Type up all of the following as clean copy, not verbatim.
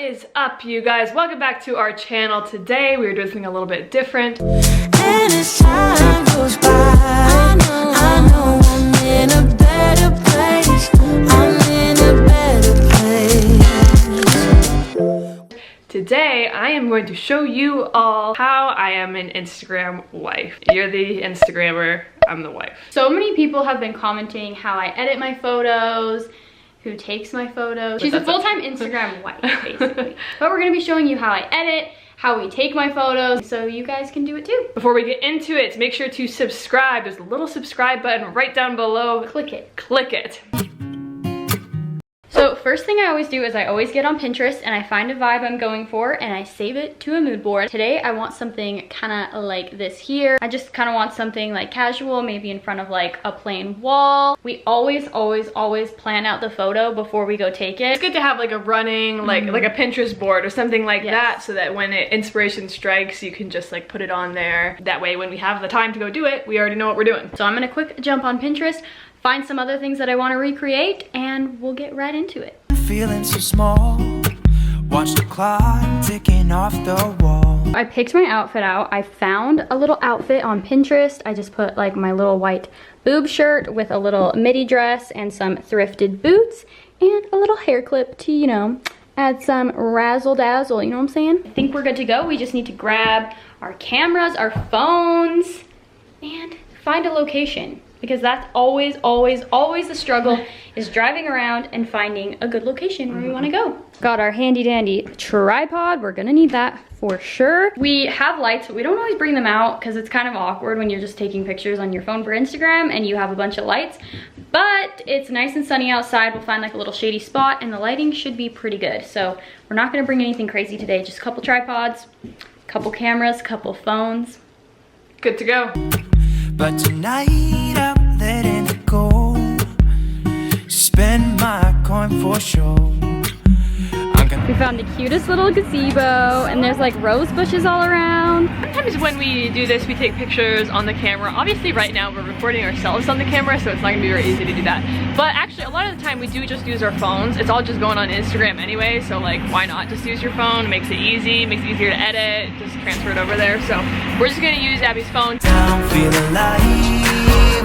is up, you guys? Welcome back to our channel. Today we're doing something a little bit different. And as time goes by, I know I'm in a better place. I'm in a better place. Today I am going to show you all how I am an Instagram wife. You're the Instagrammer, I'm the wife. So many people have been commenting how I edit my photos, who takes my photos. She's a full-time Instagram wife, basically. But we're gonna be showing you how I edit, how we take my photos, so you guys can do it too. Before we get into it, make sure to subscribe. There's a little subscribe button right down below. Click it. Click it. So first thing I always do is I always get on Pinterest and I find a vibe I'm going for and I save it to a mood board. Today I want something kind of like this here. I just kind of want something like casual, maybe in front of like a plain wall. We always plan out the photo before we go take it. It's good to have like a running, like a Pinterest board or something like that, so that when inspiration strikes, you can just like put it on there. That way when we have the time to go do it, we already know what we're doing. So I'm gonna quick jump on Pinterest, find some other things that I want to recreate, and we'll get right into it. Feeling so small, watch the clock ticking off the wall. I picked my outfit out. I found a little outfit on Pinterest. I just put like my little white boob shirt with a little midi dress and some thrifted boots and a little hair clip to, you know, add some razzle dazzle, you know what I'm saying? I think we're good to go. We just need to grab our cameras, our phones, and find a location. Because that's always the struggle, is driving around and finding a good location where we want to go. Got our handy dandy tripod. We're gonna need that for sure. We have lights, but we don't always bring them out because it's kind of awkward when you're just taking pictures on your phone for Instagram and you have a bunch of lights. But it's nice and sunny outside. We'll find like a little shady spot and the lighting should be pretty good. So we're not gonna bring anything crazy today. Just a couple tripods, a couple cameras, a couple phones. Good to go. But tonight I'm letting it go. Spend my coin for sure. We found the cutest little gazebo and there's like rose bushes all around. Sometimes when we do this, we take pictures on the camera. Obviously right now we're recording ourselves on the camera, so it's not gonna be very easy to do that. But actually a lot of the time we do just use our phones. It's all just going on Instagram anyway, so like why not just use your phone? It makes it easy, makes it easier to edit, just transfer it over there. So we're just gonna use Abbie's phone. I'm feeling alive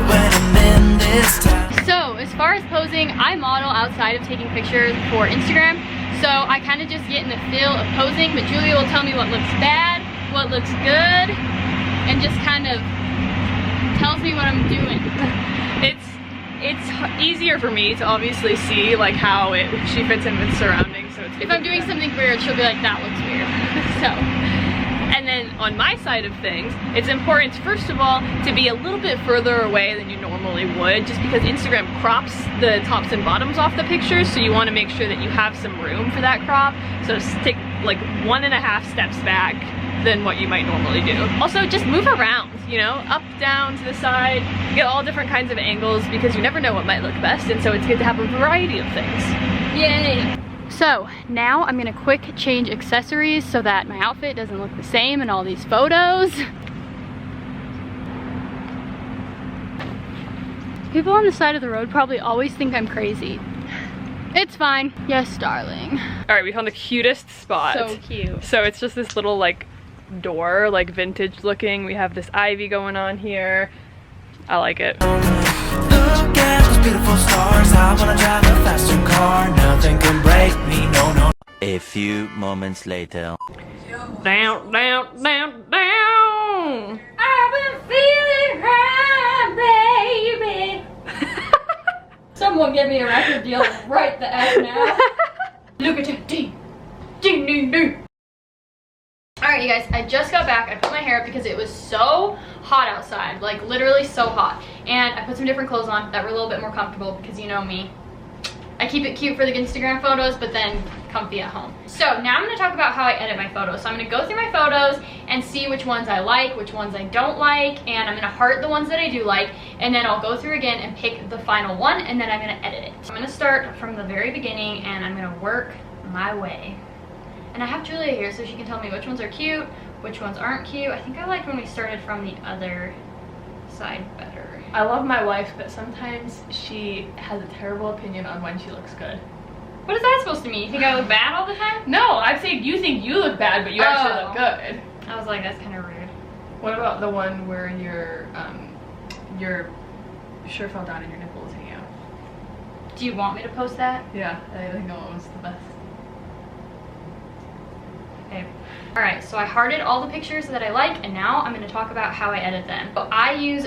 when I'm in this town. So as far as posing, I model outside of taking pictures for Instagram. So I kind of just get in the feel of posing, but Julia will tell me what looks bad, what looks good, and just kind of tells me what I'm doing. It's easier for me to obviously see like how she fits in with surroundings. So if I'm doing something weird, she'll be like, that looks weird. So. And then on my side of things, it's important, first of all, to be a little bit further away than you normally would, just because Instagram crops the tops and bottoms off the pictures, so you want to make sure that you have some room for that crop. So take like 1.5 steps back than what you might normally do. Also, just move around, you know, up, down, to the side, get all different kinds of angles, because you never know what might look best, and so it's good to have a variety of things. Yay! So now I'm gonna quick change accessories so that my outfit doesn't look the same in all these photos. People on the side of the road probably always think I'm crazy. It's fine. Yes, darling. All right, we found the cutest spot. So cute. So it's just this little like door, like vintage looking. We have this ivy going on here. I like it. Look at those beautiful stars. I wanna drive a faster car. Nothing can break me, no. A few moments later. Down, down, down, down. I've been feeling high, baby. Someone give me a record deal right the F now. Look at that, ding, ding, ding, ding. Alright you guys, I just got back. I put my hair up because it was so hot outside, like literally so hot. And I put some different clothes on that were a little bit more comfortable because you know me. I keep it cute for the Instagram photos, but then comfy at home. So now I'm going to talk about how I edit my photos. So I'm going to go through my photos and see which ones I like, which ones I don't like, and I'm going to heart the ones that I do like, and then I'll go through again and pick the final one, and then I'm going to edit it. So I'm going to start from the very beginning, and I'm going to work my way. And I have Julia here so she can tell me which ones are cute, which ones aren't cute. I think I liked when we started from the other side better. I love my wife, but sometimes she has a terrible opinion on when she looks good. What is that supposed to mean? You think I look bad all the time? No, I've you think you look bad, but you actually look good. I was like, that's kind of rude. What about the one where your shirt fell down and your nipple was hanging out? Do you want me to post that? Yeah, I think that one was the best. Okay. All right, so I hearted all the pictures that I like, and now I'm going to talk about how I edit them. So I use,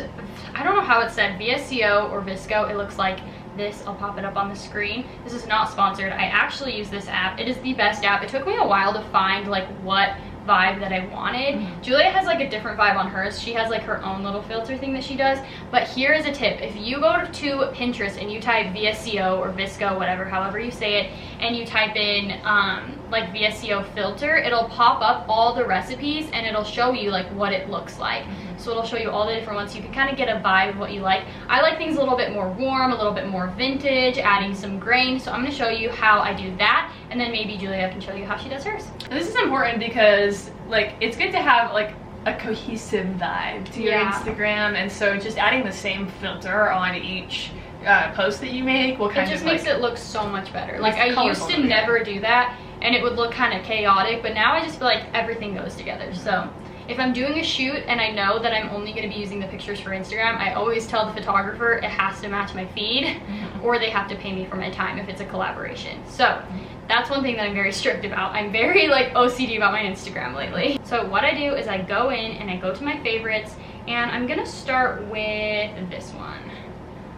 I don't know how it's said, VSCO or Visco. It looks like this. I'll pop it up on the screen. This is not sponsored. I actually use this app. It is the best app. It took me a while to find like what vibe that I wanted. Julia has like a different vibe on hers. She has like her own little filter thing that she does. But here is a tip. If you go to Pinterest and you type VSCO or Visco, whatever, however you say it, and you type in like VSCO filter, it'll pop up all the recipes and it'll show you like what it looks like. So it'll show you all the different ones, so you can kind of get a vibe of what you like. I like things a little bit more warm, a little bit more vintage, adding some grain. So I'm going to show you how I do that, and then maybe Julia can show you how she does hers. And this is important because like it's good to have like a cohesive vibe to your Instagram, and so just adding the same filter on each post that you make will kind of just makes it look so much better. Like I used to never do that, and it would look kind of chaotic, but now I just feel like everything goes together. So if I'm doing a shoot and I know that I'm only going to be using the pictures for Instagram, I always tell the photographer it has to match my feed, or they have to pay me for my time if it's a collaboration. So that's one thing that I'm very strict about. I'm very like OCD about my Instagram lately. So what I do is I go in and I go to my favorites, and I'm gonna start with this one.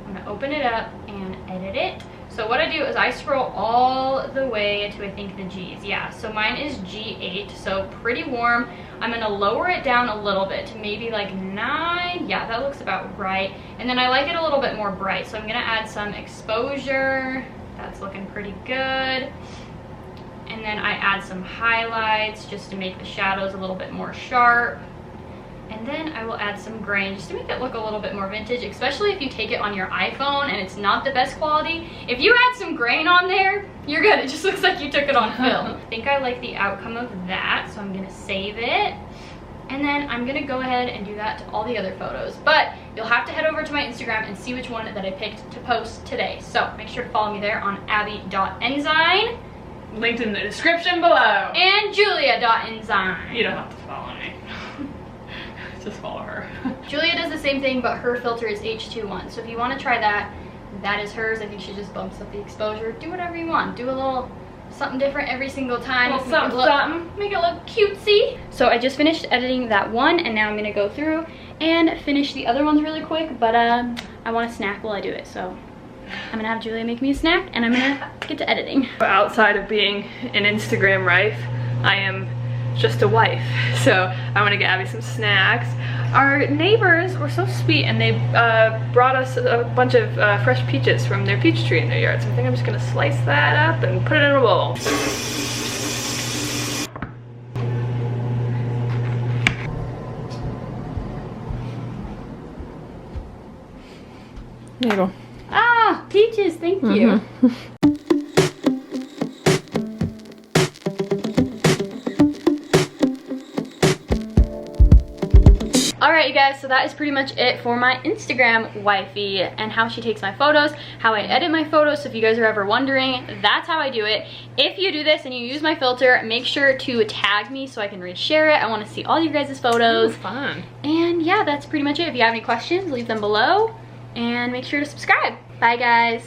I'm gonna open it up and edit it. So what I do is I scroll all the way to I think the G's. Yeah, so mine is G8, so pretty warm. I'm gonna lower it down a little bit to maybe like 9. Yeah, that looks about right. And then I like it a little bit more bright, so I'm gonna add some exposure. That's looking pretty good. And then I add some highlights just to make the shadows a little bit more sharp. And then I will add some grain just to make it look a little bit more vintage, especially if you take it on your iPhone and it's not the best quality. If you add some grain on there, you're good. It just looks like you took it on film. I think I like the outcome of that, so I'm gonna save it. And then I'm gonna go ahead and do that to all the other photos. But you'll have to head over to my Instagram and see which one that I picked to post today. So make sure to follow me there on abbie.enzyme. Linked in the description below. And julia.enzyme. You don't have to follow me. Just follow her. Julia does the same thing, but her filter is H21. So if you want to try that, that is hers. I think she just bumps up the exposure. Do whatever you want. Do a little something different every single time. Make it look cutesy. So I just finished editing that one, and now I'm gonna go through and finish the other ones really quick, but I want a snack while I do it, so I'm gonna have Julia make me a snack, and I'm gonna get to editing. Outside of being an Instagram wife, I am just a wife, so I want to get Abbie some snacks. Our neighbors were so sweet, and they brought us a bunch of fresh peaches from their peach tree in their yard, so I think I'm just gonna slice that up and put it in a bowl. There you go. Ah, peaches, thank you. Alright you guys, so that is pretty much it for my Instagram wifey and how she takes my photos, how I edit my photos. So if you guys are ever wondering, that's how I do it. If you do this and you use my filter, make sure to tag me so I can reshare it. I want to see all you guys' photos. Ooh, fun. And yeah, that's pretty much it. If you have any questions, leave them below and make sure to subscribe. Bye guys.